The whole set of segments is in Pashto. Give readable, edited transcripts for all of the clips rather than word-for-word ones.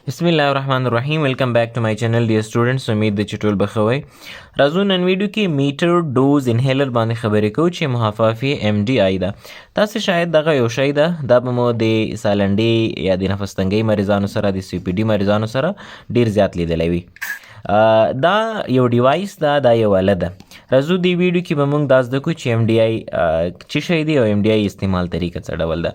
بسم الله الرحمن الرحیم. ویلکم بیک ټو مای چینل ډیر سټوډنټس. امید ده چې ټول بخوئ. راځو نن ویډیو کې میټر ډوز انهیلر باندې خبرې کوو چې مخففه MDI ده. تاسو شاید دغه یو شی ده دا به مو د سالنډي یا د نفس تنګۍ مریضانو سره د COPD مریضانو سره ډیر زیات لیدلی وي. دا یو ډیوایس ده، دا یو آله ده. راځو دی ویډیو کې به موږ دا زده کړو چې MDI څه شی دی او MDI استعمال طریقه څه ډول ده.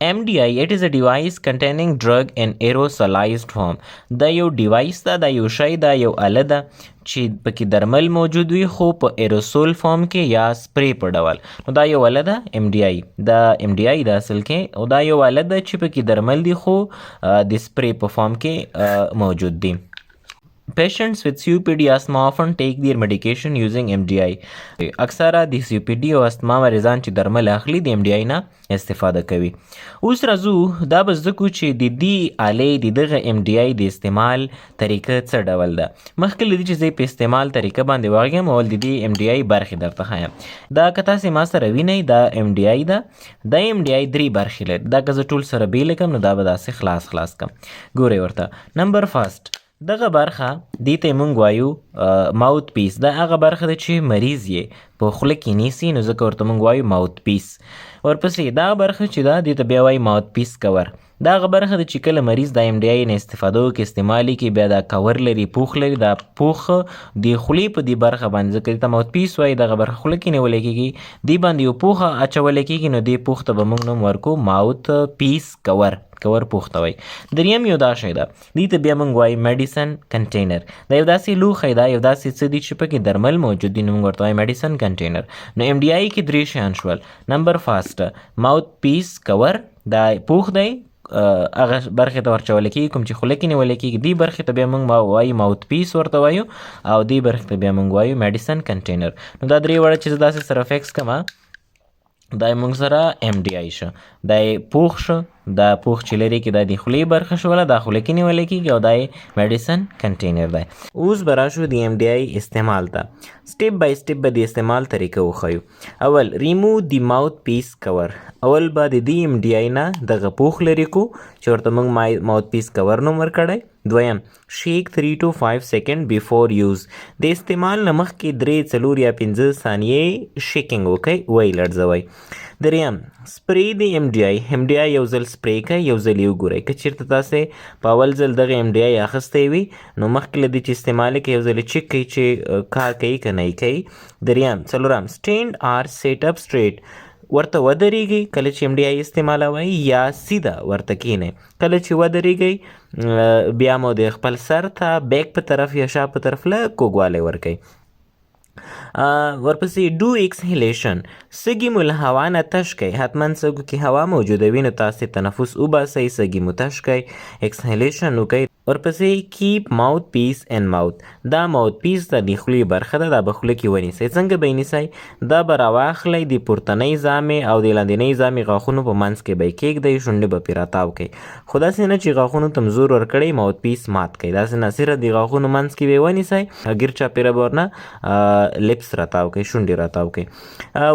MDI it is a device containing drug in aerosolized form. دا یو ډیوایس ده، دا یو شی ده، یو آله ده چې پکې درمل موجود وي خو په ایروسول فارم کې یا سپری په ډول. نو دا یو آله ده MDI. دا MDI ده اصل کې، او دا یو آله ده چې پکې درمل دي خو د سپری په فارم کې موجود دي. Patients with COPD asthma often take their medication using MDI. اکثره د COPD او استما مریضان چې درمل اخلي د MDI نه استفاده کوي. اوس راځو دا به زده کړو چې د دې آلې د دغه MDI د استعمال طریقه څه ډول ده. مخکې له دې چې زه په استعمال طریقه باندې وغږیم اول د دې MDI برخې درته ښایم. دا که تاسې ما سره وینئ دا MDI ده. دا MDI 3 برخې لري. دا که زه ټول سره بیل کړم نو دا به داسې خلاص کړم. ګورئ ورته. نمبر فرست دغه برخه دې ته موږ وایو ماوت پیس. دا هغه برخه ده چې مریض یې په خوله کې نیسي نو ځکه ورته موږ وایو ماوت پیس. ورپسې دا برخه چې ده دې ته بیا وایي ماوت پیس کور. دا هغه برخه ده چې کله مریض د MDI نه استفاده وکړي استعمالي کې بیا دا کور لري، پوښ لري. دا پوښ د خولې په دې برخه باندې ځکه دې ته ماوت پیس وایي دغه برخه خوله کې نیولی کېږي، دې باندې یو پوښ اچولی کېږي نو دې پوښ ته به موږ نوم ورکو ماوت پیس کور پوښ ته وایي. دریم یو دا شی ده دې ته بیا موږ وایي میډیسن کنټینر. دا یو داسې لوښی ده، یو داسې څه دي چې پکې درمل موجود دي نو موږ ورته وایي میډیسن کنټینر. نو MDI کې 3 شیان شول. نمبر فرست ماوت پیس کور، دا پوښ دی هغه برخې ته ورچولی کېږي کوم چې خوله کې نیولی کېږي. دې برخې ته بیا موږ وایو ماوت پیس ورته وایو او دې برخې ته بیا موږ وایو میډیسن کنټینر. نو دا درې وړه چې زه داسې سره فکس کړم دا موږ سره MDI شو. دا پوښ شو، دا پوښ چې لري کې دا د خولې برخه شوله، دا خوله کې نیولی کېږي او دا یې میډیسن کنټینر دی. اوس به راشو د MDI استعمال ته. سټیپ بای سټیپ به د استعمال طریقه وښیو. اول ریمو د ماوت پیس کور. اول به د دې MDI نه دغه پوښ لرې کو چې ورته موږ ماوت پیس کور نوم ورکړی. دویم شیک 3 to 5 سیکنډ بیفور یوز. د استعمال نه مخکې 3 4 یا 5 ثانیې شیکینګ وکړئ، وایي لړزوئ. دریم سپری د MDI یو ځل سپری کوئ، یو ځل یې وګورئ. که چېرته تاسې په اول ځل دغه MDI اخیستی وي نو مخکې له دې چې استعمال یې کوئ یو ځل یې چیک کوئ چې کار کوي که نه یې کوي. څلورم سټینډ آر سیټ اپ سټریټ. ورته ودرېږئ کله چې MDI استعمالوئ یا سیده ورته کښېنئ. کله چې ودرېږئ بیا مو د خپل سر ته بیک په طرف یا شا په طرف لږ کوږوالی ورکئ. ورپسې ډو ایکسهیلیشن. سږي مو له هوا نه تش کئ. حتما سږو کې هوا موجوده وي نو تاسې تنفس وباسئ، سږي مو تش کئ، ایکسهیلیشن وکئ. ورپسې کیپ ماوت پیس ان ماوت. دا ماوت پیس د خولې برخه ده، دا به خوله کې ونیسئ. څنګه به یې نیسئ؟ دا به راواخلئ د پورتنۍ زامې او د لاندنۍ زامې غاښونو په منځ کې به یې کېږدئ، شونډې به پرې راتاو کئ. خو داسې نه چې غاښونو ته زور ورکړئ ماوت پیس مات کئ. داسې نه، صرف د غاښونو منځ کې به یې ونیسئ، ګیر چاپېره به ورنه لپس راتاو کئ، شونډې راتاو کئ.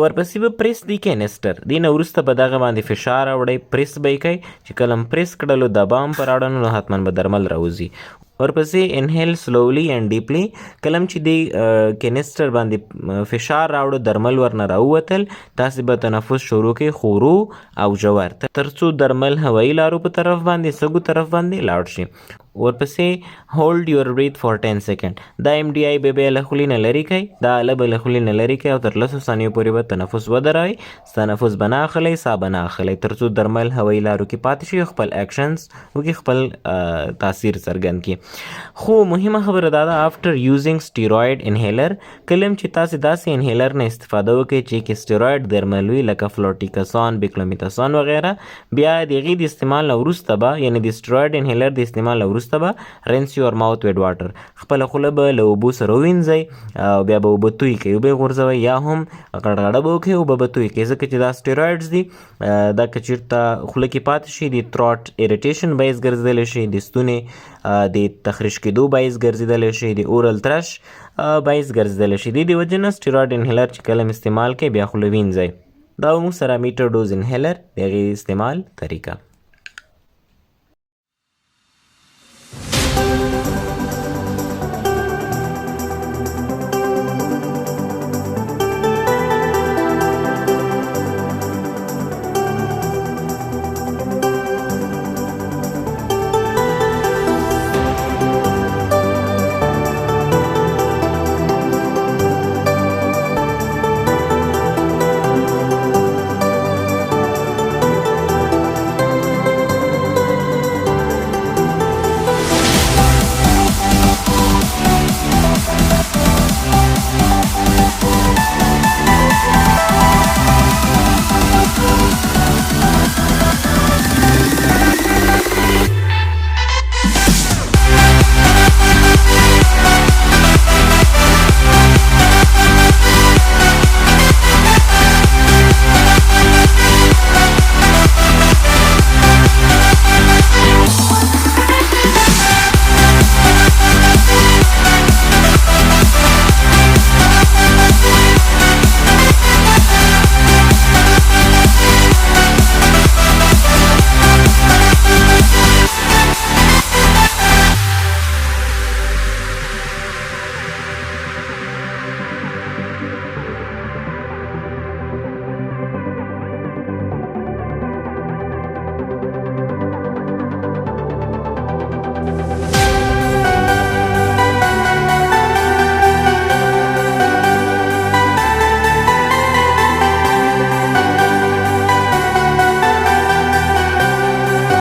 ورپسې به پریس دی کینسټر. دې نه وروسته به دغه باندې فشار راوړئ، پریس به یې کوئ. چې کله هم پریس کړلو دبا هم په راوړنو نو حتما به درمل راوځي. ورپسې انهیل سلولی اینډ ډیپلی. کله چې د کینسټر باندې فشار راوړو درمل ورنه راووتل، تاسې به تنفس شروع کړئ خورو او ژور تر څو درمل هوایي لارو په طرف باندې سږو طرف باندې لاړ شي. ورپسې هولډ یور بریث فار 10 سیکنډ. دا MDI به بیا له خولې نه لرې کړئ، دا آله به له خولې نه لرې کړئ او تر 10 ثانیو پورې به تنفس ودروئ. تنفس به نه اخلئ، ساه به نه اخلئ تر څو درمل هوایي لارو کې پاتې شي، خپل اکشنز وکړي، خپل تاثیر څرګند کړي. خو مهمه خبره دا ده آفټر یوزینګ سټیروید انهیلر. کله چې تاسې داسې انهیلر نه استفاده وکړئ چې کې سټیروید درمل وي لکه فلوټیکسان، بیکلومیتاسان وغیره، بیا د هغې د استعمال نه وروسته به یعنې د سټیروید انهیلر د استعمال نه وروسته به رینس یور ماوت ویډ واټر. خپله خوله به له اوبو سره ووینځئ او بیا به اوبه توی کړئ، اوبه یې غورځوئ یا هم غړغړه به وکړئ، اوبه به توی کړئ ځکه چې دا سټیرویډز دي. دا که چېرته خوله کې پاتې شي د تروټ ایریټیشن باعث ګرځېدلی شي، د ستونې د تخریش کېدو باعث ګرځېدلی شي، د اورل ترش باعث ګرځېدلی شي. د دې وجې نه سټیروید انهیلر چې کله استعمال کوئ بیا خوله وینځئ. دا موږ سره میټر ډوز انهیلر د هغې استعمال طریقه.